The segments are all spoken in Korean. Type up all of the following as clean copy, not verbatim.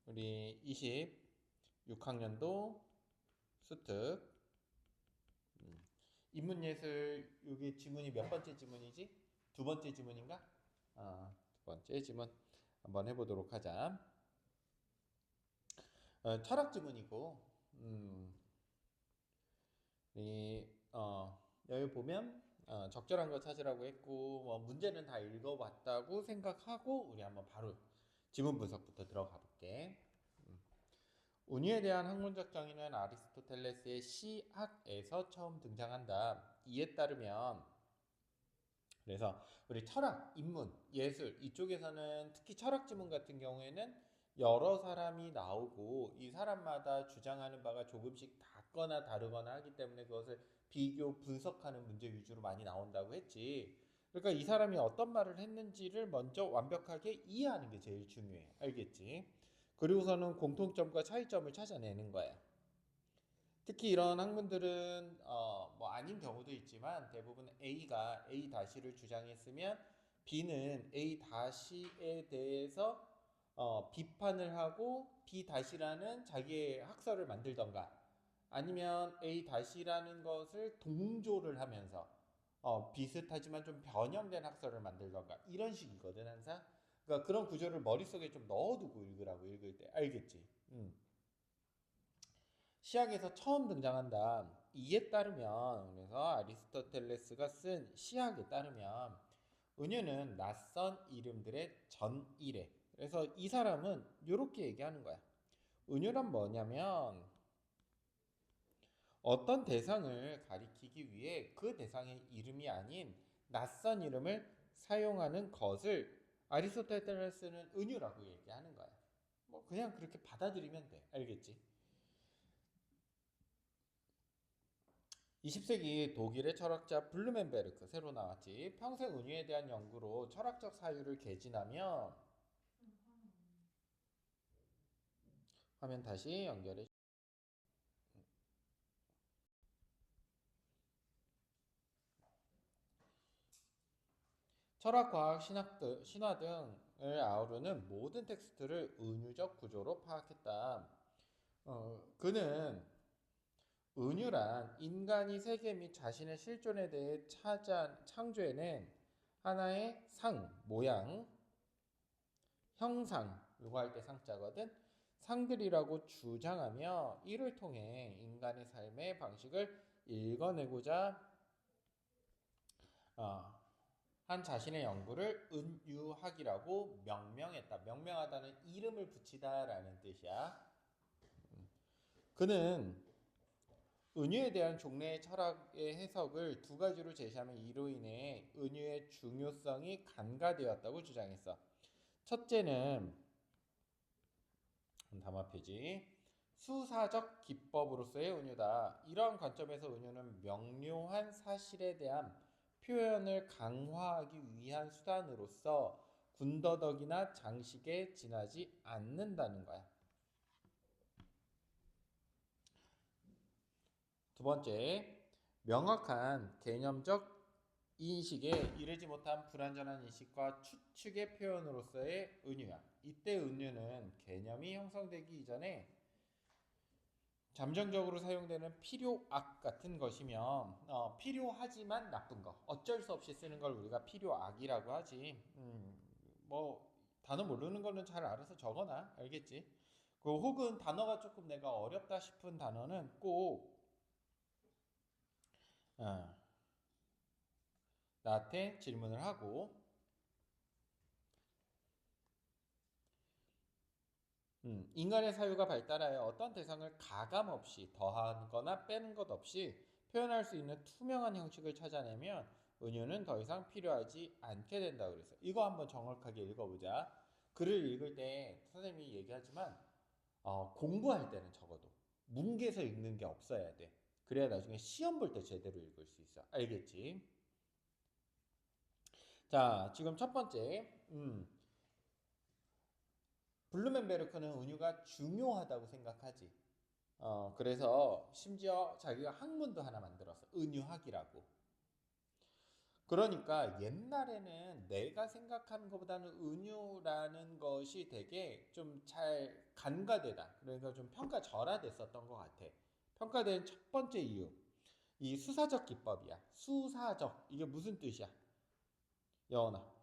우리 26학년도 수특 인문예술 여기 지문이 몇 번째 지문이지? 두 번째 지문인가? 두 번째 지문 한번 해보도록 하자. 철학 지문이고 여기 보면 적절한 거 찾으라고 했고 뭐 문제는 다 읽어봤다고 생각하고 우리 한번 바로 지문 분석부터 들어가 볼게. 운유에 대한 학문적 정의는 아리스토텔레스의 시학에서 처음 등장한다. 이에 따르면 그래서 우리 철학, 인문, 예술 이쪽에서는 특히 철학 지문 같은 경우에는 여러 사람이 나오고 이 사람마다 주장하는 바가 조금씩 같거나 다르거나 하기 때문에 그것을 비교 분석하는 문제 위주로 많이 나온다고 했지. 그러니까 이 사람이 어떤 말을 했는지를 먼저 완벽하게 이해하는 게 제일 중요해. 알겠지? 그리고서는 공통점과 차이점을 찾아내는 거야. 특히 이런 학문들은 뭐 아닌 경우도 있지만 대부분 A가 A 다시를 주장했으면 B는 A 다시에 대해서 비판을 하고 B 다시라는 자기의 학설을 만들던가 아니면 A 다시라는 것을 동조를 하면서 비슷하지만 좀 변형된 학설을 만들던가 이런 식이거든 항상. 그러니까 그런 구조를 머릿속에 좀 넣어두고 읽으라고 읽을 때 알겠지? 시학에서 처음 등장한다. 이에 따르면 그래서 아리스토텔레스가 쓴 시학에 따르면 은유는 낯선 이름들의 전이래. 그래서 이 사람은 이렇게 얘기하는 거야. 은유란 뭐냐면 어떤 대상을 가리키기 위해 그 대상의 이름이 아닌 낯선 이름을 사용하는 것을 아리스토텔레스는 은유라고 얘기하는 거야. 뭐 그냥 그렇게 받아들이면 돼. 알겠지? 20세기 독일의 철학자 블루멘베르크 새로 나왔지. 평생 은유에 대한 연구로 철학적 사유를 개진하며 화면 다시 연결해. 철학, 과학, 신화 등을 아우르는 모든 텍스트를 은유적 구조로 파악했다. 그는 은유란 인간이 세계 및 자신의 실존에 대해 창조해낸 하나의 모양, 형상, 요거 할 때 상자거든. 상들이라고 주장하며 이를 통해 인간의 삶의 방식을 읽어내고자 한 자신의 연구를 은유학이라고 명명했다. 명명하다는 이름을 붙이다라는 뜻이야. 그는 은유에 대한 종래의 철학의 해석을 두 가지로 제시하며 이로 인해 은유의 중요성이 간과되었다고 주장했어. 첫째는 담화 표지 수사적 기법으로서의 은유다. 이러한 관점에서 은유는 명료한 사실에 대한 표현을 강화하기 위한 수단으로서 군더더기나 장식에 지나지 않는다는 거야. 두 번째, 명확한 개념적 인식에 이르지 못한 불완전한 인식과 추측의 표현으로서의 은유야. 이때 은유는 개념이 형성되기 이전에 잠정적으로 사용되는 필요악 같은 것이며 필요하지만 나쁜 거 어쩔 수 없이 쓰는 걸 우리가 필요악이라고 하지. 뭐 단어 모르는 거는 잘 알아서 적어놔. 알겠지? 그 혹은 단어가 조금 내가 어렵다 싶은 단어는 꼭 나한테 질문을 하고 인간의 사유가 발달하여 어떤 대상을 가감 없이 더하거나 빼는 것 없이 표현할 수 있는 투명한 형식을 찾아내면 은유는 더 이상 필요하지 않게 된다 그래서 이거 한번 정확하게 읽어보자. 글을 읽을 때 선생님이 얘기하지만 공부할 때는 적어도 뭉개서 읽는 게 없어야 돼. 그래야 나중에 시험 볼 때 제대로 읽을 수 있어. 알겠지? 자, 지금 첫 번째 블루멘베르크는 은유가 중요하다고 생각하지. 그래서 심지어 자기가 학문도 하나 만들었어. 은유학이라고. 그러니까 옛날에는 내가 생각하는 것보다는 은유라는 것이 되게 좀 잘 간과되다. 그러니까 좀 평가절하됐었던 것 같아. 평가된 첫 번째 이유. 이 수사적 기법이야. 수사적. 이게 무슨 뜻이야? 여원아.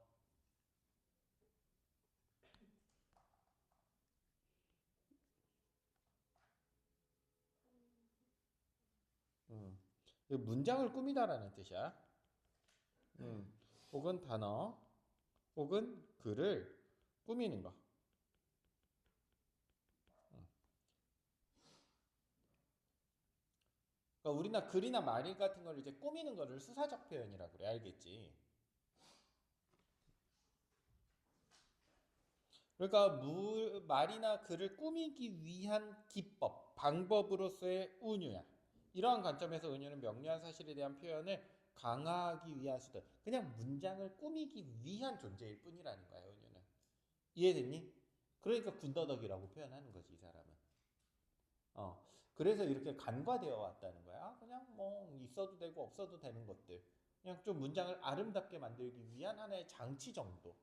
음. 문장을 꾸미다라는 뜻이야. 혹은 단어, 혹은 글을 꾸미는 거. 그러니까 우리나 글이나 말 같은 걸 이제 꾸미는 거를 수사적 표현이라고 그래. 알겠지? 그러니까 말이나 글을 꾸미기 위한 기법, 방법으로서의 운유야. 이러한 관점에서 은유는 명료한 사실에 대한 표현을 강화하기 위한 수단. 그냥 문장을 꾸미기 위한 존재일 뿐이라는 거야, 은유는. 이해됐니? 그러니까 군더더기라고 표현하는 거지, 이 사람은. 그래서 이렇게 간과되어 왔다는 거야. 그냥 뭐 있어도 되고 없어도 되는 것들. 그냥 좀 문장을 아름답게 만들기 위한 하나의 장치 정도.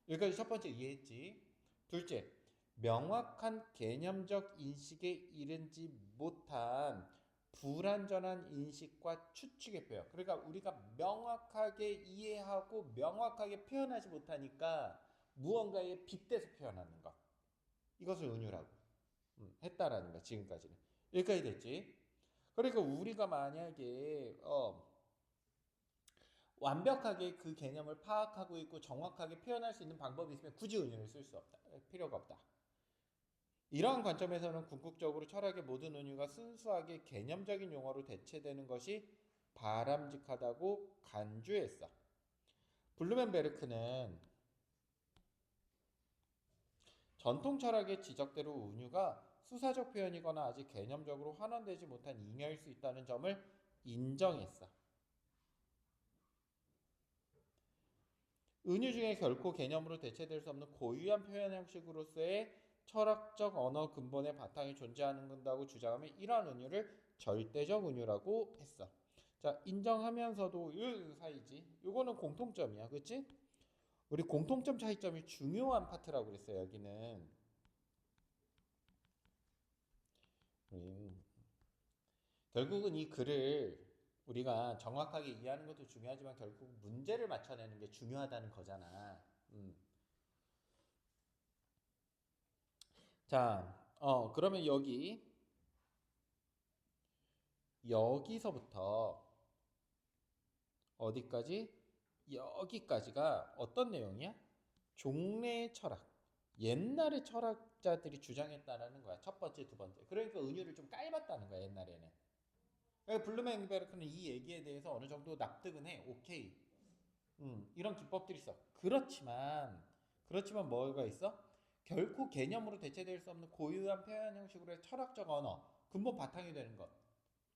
여기까지 첫 번째 이해했지. 둘째, 명확한 개념적 인식에 이르지 못한 불완전한 인식과 추측의 표현. 그러니까 우리가 명확하게 이해하고 명확하게 표현하지 못하니까 무언가에 빗대서 표현하는 것. 이것을 은유라고 했다라는 거야. 지금까지는. 여기까지 됐지. 그러니까 우리가 만약에 완벽하게 그 개념을 파악하고 있고 정확하게 표현할 수 있는 방법이 있으면 굳이 은유를 쓸 수 없다. 필요가 없다. 이러한 관점에서는 궁극적으로 철학의 모든 은유가 순수하게 개념적인 용어로 대체되는 것이 바람직하다고 간주했어. 블루멘베르크는 전통 철학의 지적대로 은유가 수사적 표현이거나 아직 개념적으로 환원되지 못한 잉여일 수 있다는 점을 인정했어. 은유 중에 결코 개념으로 대체될 수 없는 고유한 표현 형식으로서의 철학적 언어 근본의 바탕이 존재한다고 주장하며 이러한 은유를 절대적 은유라고 했어. 자, 인정하면서도 이 사이지. 이거는 공통점이야, 그렇지? 우리 공통점 차이점이 중요한 파트라고 그랬어요. 여기는 결국은 이 글을 우리가 정확하게 이해하는 것도 중요하지만 결국 문제를 맞춰내는 게 중요하다는 거잖아. 자, 그러면 여기서부터 어디까지? 여기까지가 어떤 내용이야? 종래의 철학. 옛날의 철학자들이 주장했다라는 거야. 첫 번째, 두 번째. 그러니까 은유를 좀 깔봤다는 거야, 옛날에는. 그러니까 블루멘베르크는 이 얘기에 대해서 어느 정도 납득은 해. 오케이. 이런 기법들이 있어. 그렇지만 뭐가 있어? 결코 개념으로 대체될 수 없는 고유한 표현 형식으로의 철학적 언어, 근본 바탕이 되는 것.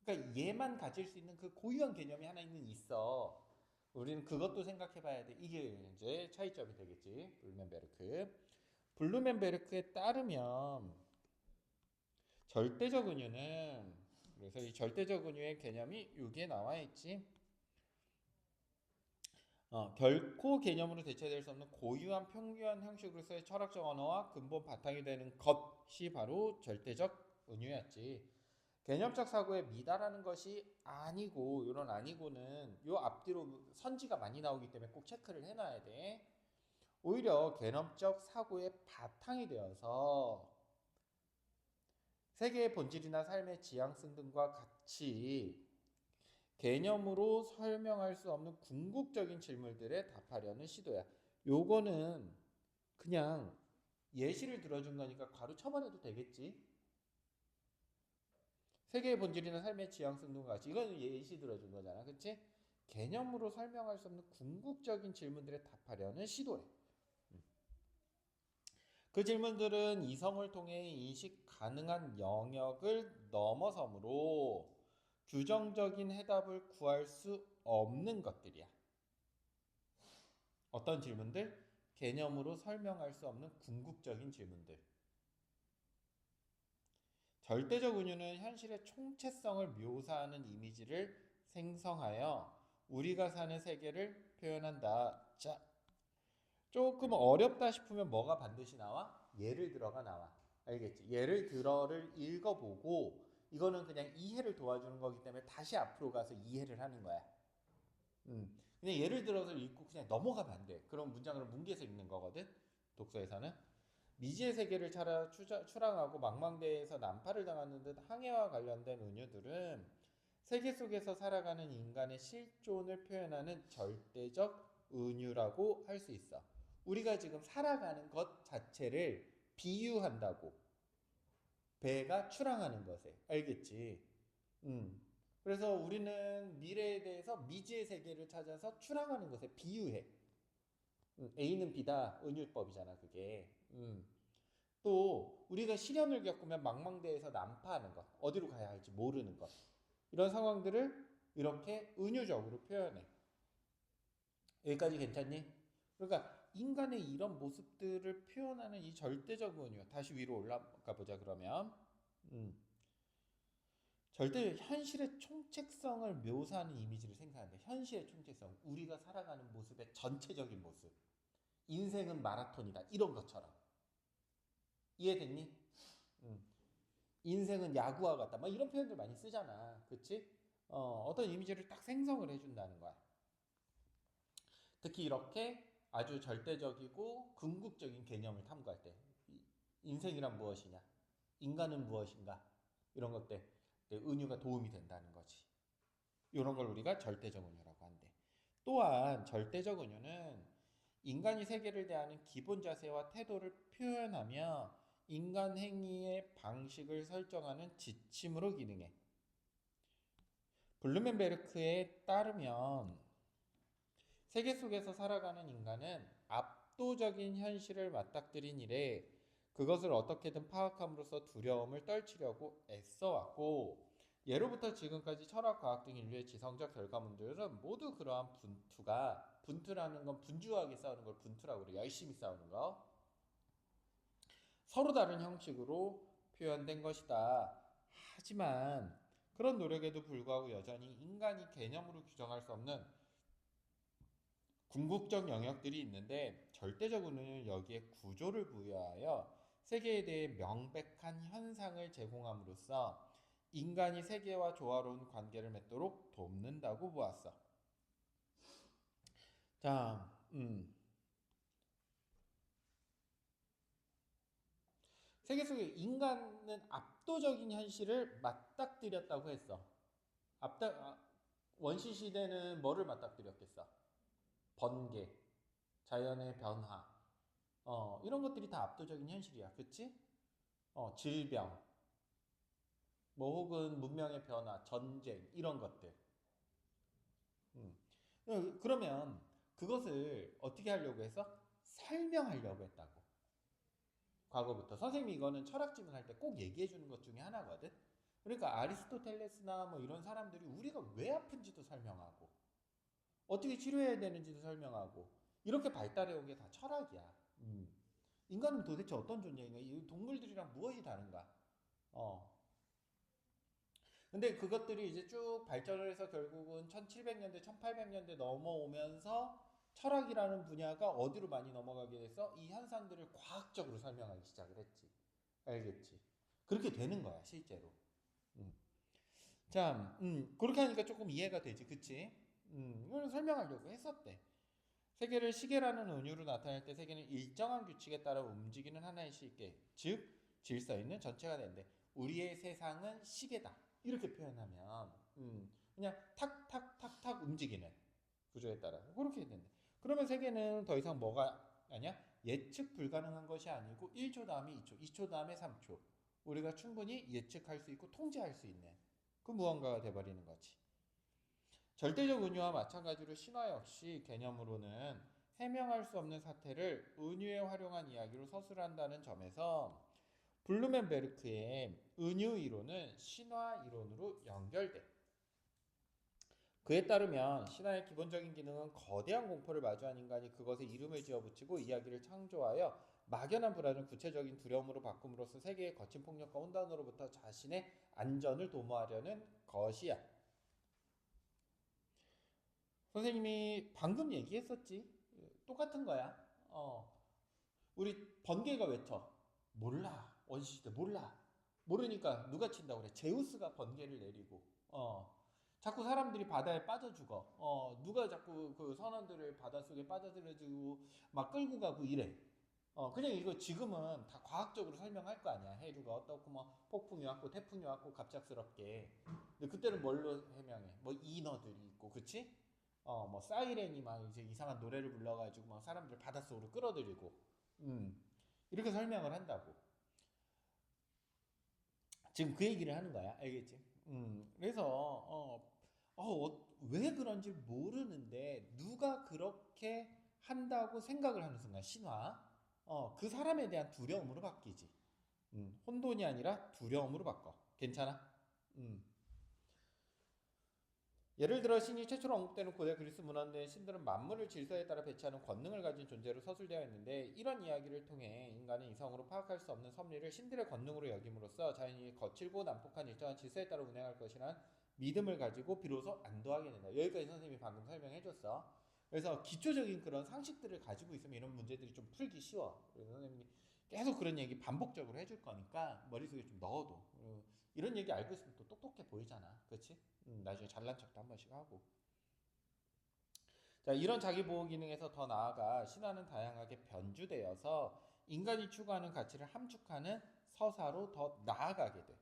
그러니까 얘만 가질 수 있는 그 고유한 개념이 하나는 있어. 우리는 그것도 생각해 봐야 돼. 이게 이제 차이점이 되겠지. 블루멘베르크에 따르면 절대적 은유는 그래서 이 절대적 은유의 개념이 여기에 나와 있지. 결코 개념으로 대체될 수 없는 고유한 평균 형식으로서의 철학적 언어와 근본 바탕이 되는 것이 바로 절대적 은유였지. 개념적 사고에 미달하는 것이 아니고 이런 아니고는 요 앞뒤로 선지가 많이 나오기 때문에 꼭 체크를 해놔야 돼. 오히려 개념적 사고의 바탕이 되어서 세계의 본질이나 삶의 지향성 등과 같이 개념으로 설명할 수 없는 궁극적인 질문들에 답하려는 시도야. 요거는 그냥 예시를 들어준 거니까 바로 쳐버려도 되겠지. 세계의 본질이나 삶의 지향성 등과 같이 이건 예시 들어준 거잖아, 그렇지? 개념으로 설명할 수 없는 궁극적인 질문들에 답하려는 시도래. 그 질문들은 이성을 통해 인식 가능한 영역을 넘어서므로 규정적인 해답을 구할 수 없는 것들이야. 어떤 질문들? 개념으로 설명할 수 없는 궁극적인 질문들. 절대적 은유는 현실의 총체성을 묘사하는 이미지를 생성하여 우리가 사는 세계를 표현한다. 자, 조금 어렵다 싶으면 뭐가 반드시 나와? 예를 들어가 나와. 알겠지? 예를 들어를 읽어보고 이거는 그냥 이해를 도와주는 거기 때문에 다시 앞으로 가서 이해를 하는 거야. 그냥 예를 들어서 읽고 그냥 넘어가면 안 돼. 그런 문장을 뭉개서 읽는 거거든. 독서에서는. 미지의 세계를 출항하고 망망대해에서 난파를 당하는 듯 항해와 관련된 은유들은 세계 속에서 살아가는 인간의 실존을 표현하는 절대적 은유라고 할 수 있어. 우리가 지금 살아가는 것 자체를 비유한다고. 배가 출항하는 것에. 알겠지? 그래서 우리는 미래에 대해서 미지의 세계를 찾아서 출항하는 것에 비유해. A는 B다. 은유법이잖아, 그게. 또 우리가 시련을 겪으면 망망대해에서 난파하는 것, 어디로 가야 할지 모르는 것, 이런 상황들을 이렇게 은유적으로 표현해. 여기까지 괜찮니? 그러니까 인간의 이런 모습들을 표현하는 이 절대적 은유. 다시 위로 올라가 보자 그러면. 절대 현실의 총책성을 묘사하는 이미지를 생각하는데, 현실의 총책성, 우리가 살아가는 모습의 전체적인 모습, 인생은 마라톤이다 이런 것처럼. 이해됐니? 인생은 야구와 같다 막 이런 표현들 많이 쓰잖아. 그치? 어떤 이미지를 딱 생성을 해준다는 거야. 특히 이렇게 아주 절대적이고 궁극적인 개념을 탐구할 때 인생이란 무엇이냐, 인간은 무엇인가, 이런 것들 은유가 도움이 된다는 거지. 이런 걸 우리가 절대적 은유라고 한대. 또한 절대적 은유는 인간이 세계를 대하는 기본 자세와 태도를 표현하며 인간 행위의 방식을 설정하는 지침으로 기능해. 블루멘베르크에 따르면 세계 속에서 살아가는 인간은 압도적인 현실을 맞닥뜨린 이래 그것을 어떻게든 파악함으로써 두려움을 떨치려고 애써왔고, 예로부터 지금까지 철학, 과학 등 인류의 지성적 결과물들은 모두 그러한 분투라는 건 분주하게 싸우는 걸 분투라고 그래. 열심히 싸우는 거. 서로 다른 형식으로 표현된 것이다. 하지만 그런 노력에도 불구하고 여전히 인간이 개념으로 규정할 수 없는 궁극적 영역들이 있는데, 절대적 은유는 여기에 구조를 부여하여 세계에 대해 명백한 현상을 제공함으로써 인간이 세계와 조화로운 관계를 맺도록 돕는다고 보았어. 자, 세계 속에 인간은 압도적인 현실을 맞닥뜨렸다고 했어. 원시 시대는 뭐를 맞닥뜨렸겠어? 번개, 자연의 변화, 이런 것들이 다 압도적인 현실이야, 그치? 질병, 뭐 혹은 문명의 변화, 전쟁, 이런 것들. 그러면 그것을 어떻게 하려고 해서? 설명하려고 했다고. 과거부터. 선생님이 이거는 철학집을 할 때 꼭 얘기해 주는 것 중에 하나거든. 그러니까 아리스토텔레스나 뭐 이런 사람들이 우리가 왜 아픈지도 설명하고 어떻게 치료해야 되는지도 설명하고 이렇게 발달해 온 게 다 철학이야. 인간은 도대체 어떤 존재인가? 이 동물들이랑 무엇이 다른가? 근데 그것들이 이제 쭉 발전을 해서 결국은 1700년대, 1800년대 넘어오면서 철학이라는 분야가 어디로 많이 넘어가게 돼서 이 현상들을 과학적으로 설명하기 시작을 했지. 알겠지? 그렇게 되는 거야, 실제로. 음. 자, 그렇게 하니까 조금 이해가 되지, 그치? 이걸 설명하려고 했었대. 세계를 시계라는 은유로 나타낼 때 세계는 일정한 규칙에 따라 움직이는 하나의 시계, 즉 질서 있는 전체가 되는데, 우리의 세상은 시계다 이렇게 표현하면 그냥 탁탁탁탁 움직이는 구조에 따라 그렇게 되는데, 그러면 세계는 더 이상 뭐가 아니야? 예측 불가능한 것이 아니고 1초 다음에 2초, 2초 다음에 3초, 우리가 충분히 예측할 수 있고 통제할 수 있는 그 무언가가 돼버리는 거지. 절대적 은유와 마찬가지로 신화 역시 개념으로는 해명할 수 없는 사태를 은유에 활용한 이야기로 서술한다는 점에서 블루멘베르크의 은유 이론은 신화 이론으로 연결돼. 그에 따르면 신화의 기본적인 기능은 거대한 공포를 마주한 인간이 그것에 이름을 지어붙이고 이야기를 창조하여 막연한 불안을 구체적인 두려움으로 바꿈으로써 세계의 거친 폭력과 혼돈으로부터 자신의 안전을 도모하려는 것이야. 선생님이 방금 얘기했었지. 똑같은 거야. 우리 번개가 외쳐. 몰라. 원시시대 몰라. 모르니까 누가 친다고 그래? 제우스가 번개를 내리고. 자꾸 사람들이 바다에 빠져 죽어. 누가 자꾸 그 선원들을 바닷속에 빠져들여주고 막 끌고 가고 이래. 그냥 이거 지금은 다 과학적으로 설명할 거 아니야. 해류가 어떻고 뭐 폭풍이 왔고 태풍이 왔고 갑작스럽게. 근데 그때는 뭘로 해명해? 뭐 인어들이 있고, 그치? 뭐 사이렌이 막 이제 이상한 노래를 불러가지고 막 사람들 바닷속으로 끌어들이고, 이렇게 설명을 한다고. 지금 그 얘기를 하는 거야, 알겠지? 그래서 왜 그런지 모르는데 누가 그렇게 한다고 생각을 하는 순간 신화, 그 사람에 대한 두려움으로 바뀌지. 혼돈이 아니라 두려움으로 바꿔. 괜찮아? 음. 예를 들어 신이 최초로 언급되는 고대 그리스 문화의 신들은 만물을 질서에 따라 배치하는 권능을 가진 존재로 서술되어 있는데, 이런 이야기를 통해 인간은 이성으로 파악할 수 없는 섭리를 신들의 권능으로 여김으로써 자연이 거칠고 난폭한 일정한 질서에 따라 운행할 것이란 믿음을 가지고 비로소 안도하게 된다. 여기까지 선생님이 방금 설명해줬어. 그래서 기초적인 그런 상식들을 가지고 있으면 이런 문제들이 좀 풀기 쉬워. 그래서 선생님이 계속 그런 얘기 반복적으로 해줄 거니까 머릿속에 좀 넣어둬. 이런 얘기 알고 있으면 또 똑똑해 보이잖아. 그렇지? 나중에 잘난 척도 한 번씩 하고. 자, 이런 자기보호 기능에서 더 나아가 신화는 다양하게 변주되어서 인간이 추구하는 가치를 함축하는 서사로 더 나아가게 돼.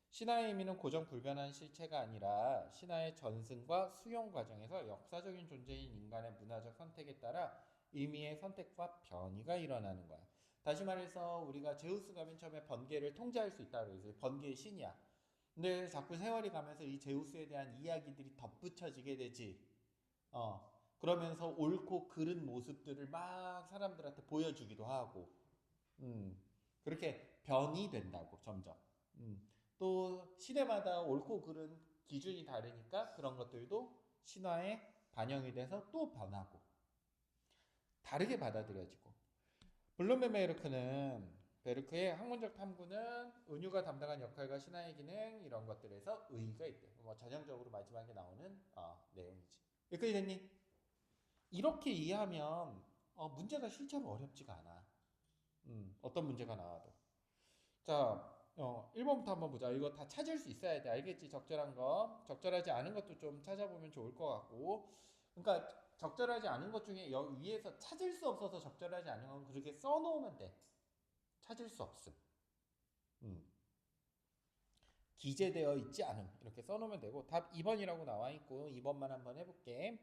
신화의 의미는 고정 불변한 실체가 아니라 신화의 전승과 수용 과정에서 역사적인 존재인 인간의 문화적 선택에 따라 의미의 선택과 변이가 일어나는 거야. 다시 말해서 우리가 제우스가 맨 처음에 번개를 통제할 수 있다고 그래서 번개의 신이야. 근데 자꾸 세월이 가면서 이 제우스에 대한 이야기들이 덧붙여지게 되지. 그러면서 옳고 그른 모습들을 막 사람들한테 보여주기도 하고, 그렇게 변이 된다고 점점. 또 시대마다 옳고 그른 기준이 다르니까 그런 것들도 신화에 반영이 돼서 또 변하고 다르게 받아들여지고. 블룸베르크는 베르크의 학문적 탐구는 은유가 담당한 역할과 신화의 기능 이런 것들에서 의의가 있대. 뭐 전형적으로 마지막에 나오는 내용이지. 여기까지 됐니? 이렇게 이해하면 문제가 실제로 어렵지가 않아. 어떤 문제가 나와도. 자, 1번부터 한번 보자. 이거 다 찾을 수 있어야 돼. 알겠지? 적절한 거. 적절하지 않은 것도 좀 찾아보면 좋을 것 같고. 그러니까 적절하지 않은 것 중에 여기 위에서 찾을 수 없어서 적절하지 않은 건 그렇게 써놓으면 돼. 찾을 수 없음. 기재되어 있지 않음. 이렇게 써놓으면 되고, 답 2번이라고 나와 있고 2번만 한번 해볼게.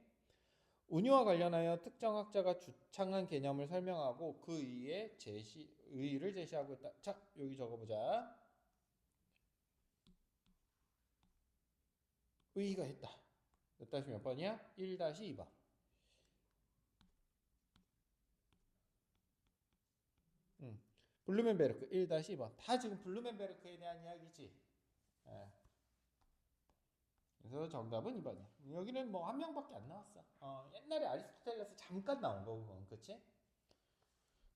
운유와 관련하여 특정 학자가 주창한 개념을 설명하고 그 의의를 제시하고 있다. 자, 여기 적어보자. 의의가 있다. 몇 번이야? 1-2번. 블루멘베르크 1-2번. 다 지금 블루멘베르크에 대한 이야기지. 예. 그래서 정답은 2번이야. 여기는 뭐 한 명밖에 안 나왔어. 옛날에 아리스토텔레스 잠깐 나온 거고, 그건. 그치?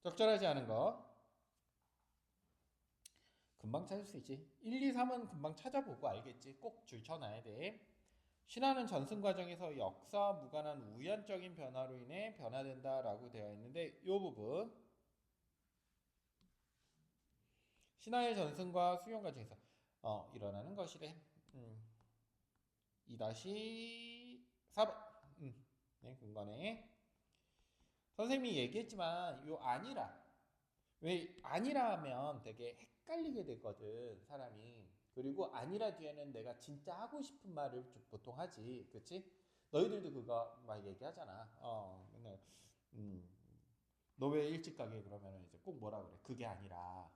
적절하지 않은 거. 금방 찾을 수 있지. 1, 2, 3은 금방 찾아보고 알겠지. 꼭 줄쳐놔야 돼. 신화는 전승 과정에서 역사와 무관한 우연적인 변화로 인해 변화된다라고 되어 있는데, 이 부분 신화의 전승과 수용 과정에서 일어나는 것이래. 2-4번. 네, 근거네. 선생님이 얘기했지만 요 아니라, 왜 아니라 하면 되게 헷갈리게 되거든 사람이. 그리고 아니라 뒤에는 내가 진짜 하고 싶은 말을 보통 하지, 그치? 너희들도 그거 막 얘기하잖아. 맨날 너 왜 일찍 가게 그러면 이제 꼭 뭐라 그래? 그게 아니라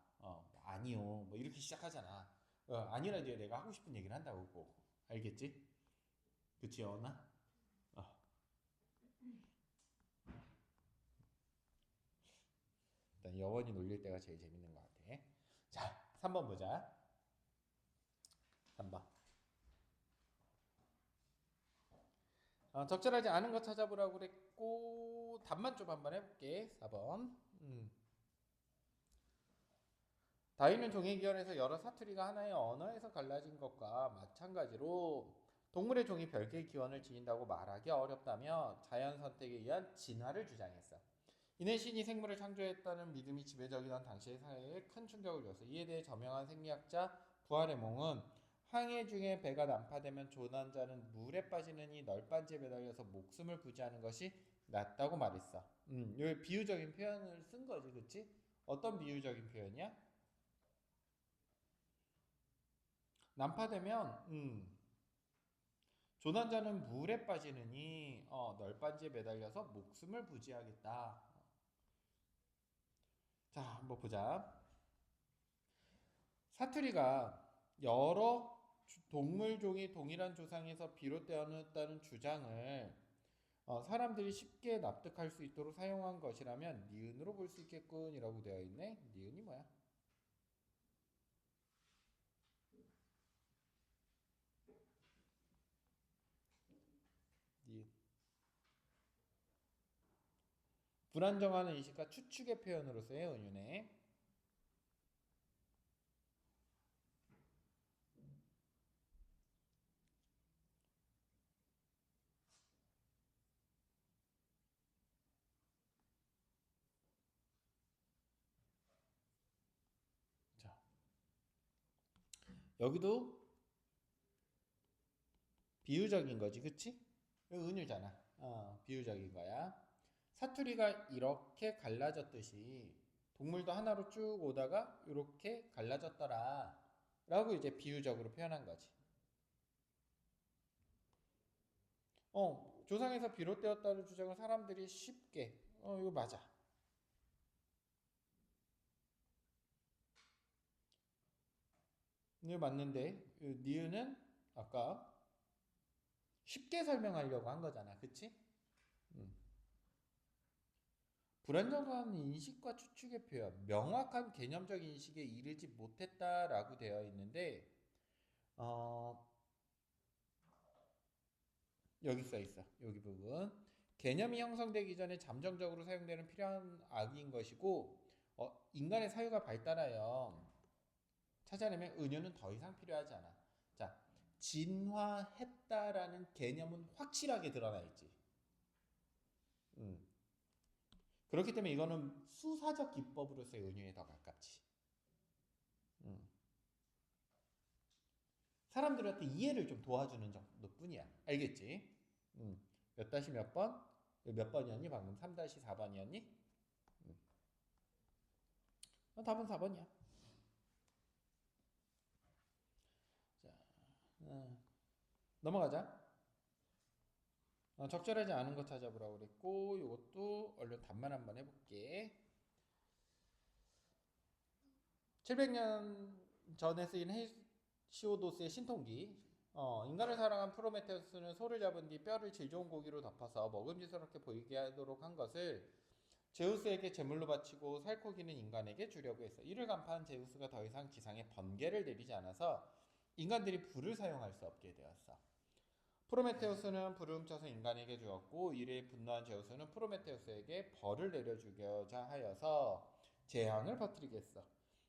아니요 뭐 이렇게 시작하잖아. 아니라 뒤에 내가 하고 싶은 얘기를 한다고 꼭. 알겠지? 그치 여나? 일단 여원이 놀릴 때가 제일 재밌는 것 같아. 자, 3번 보자. 3번. 적절하지 않은 거 찾아보라고 그랬고 답만 좀 한번 해볼게. 4번. 다윈은 종의 기원에서 여러 사투리가 하나의 언어에서 갈라진 것과 마찬가지로 동물의 종이 별개의 기원을 지닌다고 말하기 어렵다며 자연 선택에 의한 진화를 주장했어. 이내 신이 생물을 창조했다는 믿음이 지배적이던 당시의 사회에 큰 충격을 줬어. 이에 대해 저명한 생리학자 부하레몽은 항해 중에 배가 난파되면 조난자는 물에 빠지는 이 널빤지에 매달려서 목숨을 부지하는 것이 낫다고 말했어. 요 비유적인 표현을 쓴 거지, 그치? 어떤 비유적인 표현이야? 난파되면, 조난자는 물에 빠지느니 널빤지에 매달려서 목숨을 부지하겠다. 자, 한번 보자. 사투리가 여러 동물종이 동일한 조상에서 비롯되었다는 주장을 사람들이 쉽게 납득할 수 있도록 사용한 것이라면 니은으로 볼 수 있겠군이라고 되어 있네. 니은이 뭐야? 니은. 불안정한 인식과 추측의 표현으로서의 은유네. 자, 여기도 비유적인 거지, 그치? 은유잖아. 비유적인 거야. 사투리가 이렇게 갈라졌듯이 동물도 하나로 쭉 오다가 이렇게 갈라졌더라. 라고 이제 비유적으로 표현한 거지. 조상에서 비롯되었다는 주장을 사람들이 쉽게, 이거 맞아. 이거 맞는데, 니은은 아까 쉽게 설명하려고 한 거잖아. 그치? 음. 불안정한 인식과 추측의 표현, 명확한 개념적 인식에 이르지 못했다라고 되어 있는데, 어, 여기 써 있어. 여기 부분. 개념이 형성되기 전에 잠정적으로 사용되는 필요한 악인 것이고, 인간의 사유가 발달하여 찾아내면 은유는 더 이상 필요하지 않아. 자, 진화했다라는 개념은 확실하게 드러나 있지. 음. 그렇기 때문에 이거는 수사적 기법으로서의 은유에 더 가깝지. 음. 사람들한테 이해를 좀 도와주는 정도뿐이야. 알겠지? 몇 다시 몇 번? 몇 번이었니? 방금 3-4번이었니? 답은 4번이야. 자, 넘어가자. 적절하지 않은 거 찾아보라고 그랬고, 이것도 얼른 답만 한번 해볼게. 700년 전에 쓰인 헤시오도스의 신통기. 인간을 사랑한 프로메테우스는 소를 잡은 뒤 뼈를 질 좋은 고기로 덮어서 먹음직스럽게 보이게 하도록 한 것을 제우스에게 제물로 바치고 살코기는 인간에게 주려고 했어. 이를 간파한 제우스가 더 이상 지상에 번개를 내리지 않아서 인간들이 불을 사용할 수 없게 되었어. 프로메테우스는 불을 훔쳐서 인간에게 주었고 이에 분노한 제우스는 프로메테우스에게 벌을 내려주고자 하여서 재앙을 퍼뜨리겠어.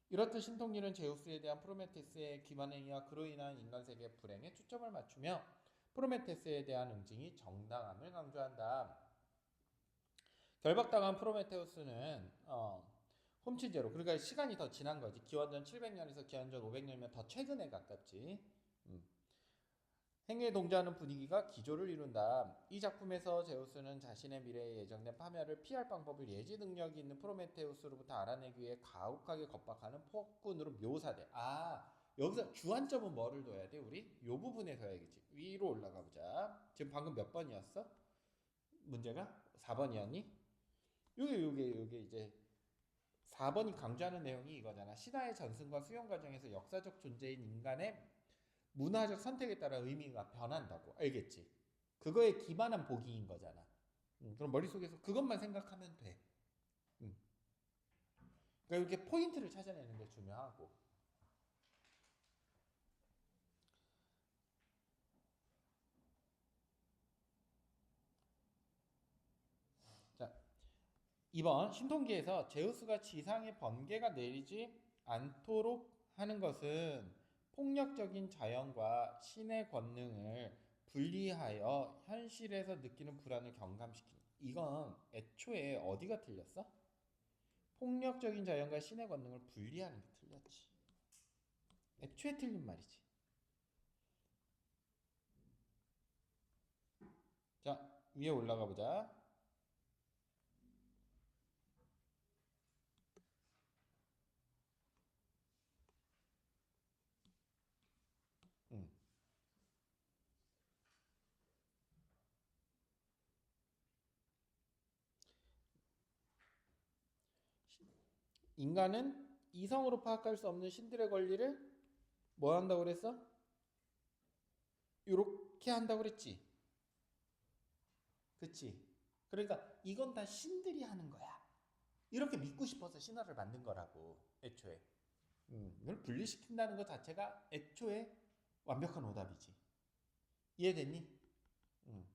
이렇듯 신통기는 제우스에 대한 프로메테스의 기만 행위와 그로 인한 인간 세계의 불행에 초점을 맞추며 프로메테스에 대한 응징이 정당함을 강조한다. 결박당한 프로메테우스는 훔친 죄로, 그러니까 시간이 더 지난 거지. 기원전 700년에서 기원전 500년이면 더 최근에 가깝지. 행위에 동조하는 분위기가 기조를 이룬다. 이 작품에서 제우스는 자신의 미래에 예정된 파멸을 피할 방법을 예지 능력이 있는 프로메테우스로부터 알아내기 위해 가혹하게 겁박하는 폭군으로 묘사돼. 여기서 주안점은 뭐를 둬야 돼? 우리? 요 부분에서 해야겠지. 위로 올라가 보자. 지금 방금 몇 번이었어? 문제가? 4번이었니? 요게 이제 4번이 강조하는 내용이 이거잖아. 신화의 전승과 수용 과정에서 역사적 존재인 인간의 문화적 선택에 따라 의미가 변한다고. 알겠지? 그거에 기반한 복이인 거잖아. 그럼 머릿속에서 그것만 생각하면 돼. 그러니까 이렇게 포인트를 찾아내는 게 중요하고. 자, 2번 신통기에서 제우스가 지상에 번개가 내리지 않도록 하는 것은 폭력적인 자연과 신의 권능을 분리하여 현실에서 느끼는 불안을 경감시킨다. 이건 애초에 어디가 틀렸어? 폭력적인 자연과 신의 권능을 분리하는 게 틀렸지. 애초에 틀린 말이지. 자, 위에 올라가 보자. 음. 인간은 이성으로 파악할 수 없는 신들의 권리를 뭐 한다고 그랬어? 요렇게 한다고 그랬지. 그치? 그러니까 이건 다 신들이 하는 거야. 이렇게 믿고 싶어서 신화를 만든 거라고, 애초에. 이걸 분리시킨다는 것 자체가 애초에 완벽한 오답이지. 이해됐니? 음.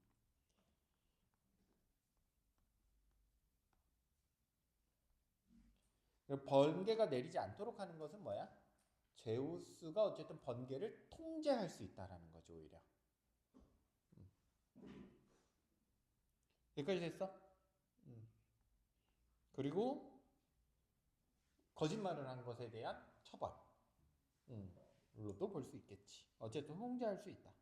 번개가 내리지 않도록 하는 것은 뭐야? 제우스가 어쨌든 번개를 통제할 수 있다라는 거죠, 오히려. 여기까지 됐어? 음. 그리고 거짓말을 한 것에 대한 처벌. 로도 볼 수 있겠지. 어쨌든 통제할 수 있다.